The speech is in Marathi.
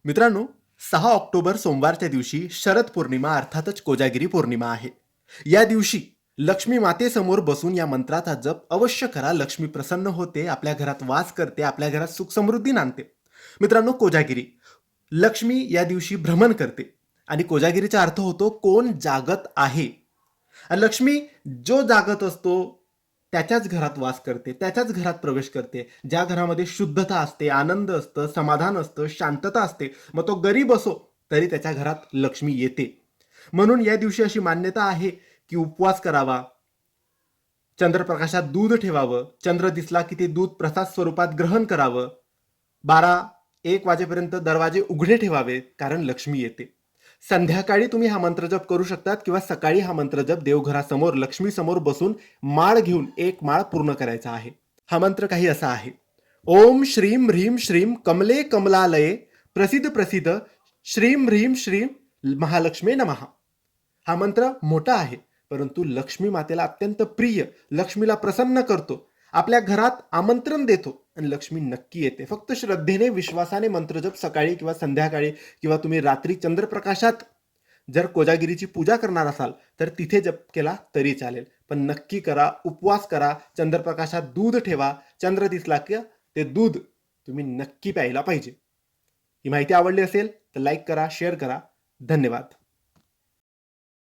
मित्रांनो, 6 ऑक्टोबर सोमवारच्या दिवशी शरद पौर्णिमा अर्थातच कोजागिरी पौर्णिमा आहे. या दिवशी लक्ष्मी मातेसमोर बसून या मंत्राचा जप अवश्य करा. लक्ष्मी प्रसन्न होते, आपल्या घरात वास करते, आपल्या घरात सुख समृद्धी नांदते. मित्रांनो, कोजागिरी लक्ष्मी या दिवशी भ्रमण करते आणि कोजागिरीचा अर्थ होतो कोण जागत आहे. आणि लक्ष्मी जो जागत असतो त्याच्याच घरात वास करते, त्याच्याच घरात प्रवेश करते. ज्या घरामध्ये शुद्धता असते, आनंद असतं, समाधान असतं, शांतता असते, मग तो गरीब असो तरी त्याच्या घरात लक्ष्मी येते. म्हणून या दिवशी अशी मान्यता आहे की उपवास करावा, चंद्रप्रकाशात दूध ठेवावं, चंद्र दिसला की ते दूध प्रसाद स्वरूपात ग्रहण करावं, 12-1 वाजेपर्यंत दरवाजे उघडे ठेवावे, कारण लक्ष्मी येते. संध्याकाळी तुम्ही हा मंत्रजप करू शकतात किंवा सकाळी हा मंत्रजप देवघरासमोर लक्ष्मी समोर बसून माळ घेऊन एक माळ पूर्ण करायचा आहे. हा मंत्र काही असा आहे: ओम श्रीम ह्रीम श्रीम कमले कमलालये प्रसिद्ध प्रसिद्ध श्रीम ह्रीम श्रीम महालक्ष्मी नमः. हा मंत्र मोठा आहे, परंतु लक्ष्मी मातेला अत्यंत प्रिय, लक्ष्मीला प्रसन्न करतो, आपल्या घरात आमंत्रण देतो आणि लक्ष्मी नक्की येते. फक्त श्रद्धेने, विश्वासाने मंत्रजप सकाळी किंवा संध्याकाळी किंवा तुम्ही रात्री चंद्रप्रकाशात जर कोजागिरीची पूजा करणार असाल तर तिथे जप केला तरी चालेल. पण नक्की करा, उपवास करा, चंद्रप्रकाशात दूध ठेवा. चंद्र दिसला की ते दूध तुम्ही नक्की प्यायला पाहिजे. ही माहिती आवडली असेल तर लाईक करा, शेअर करा. धन्यवाद.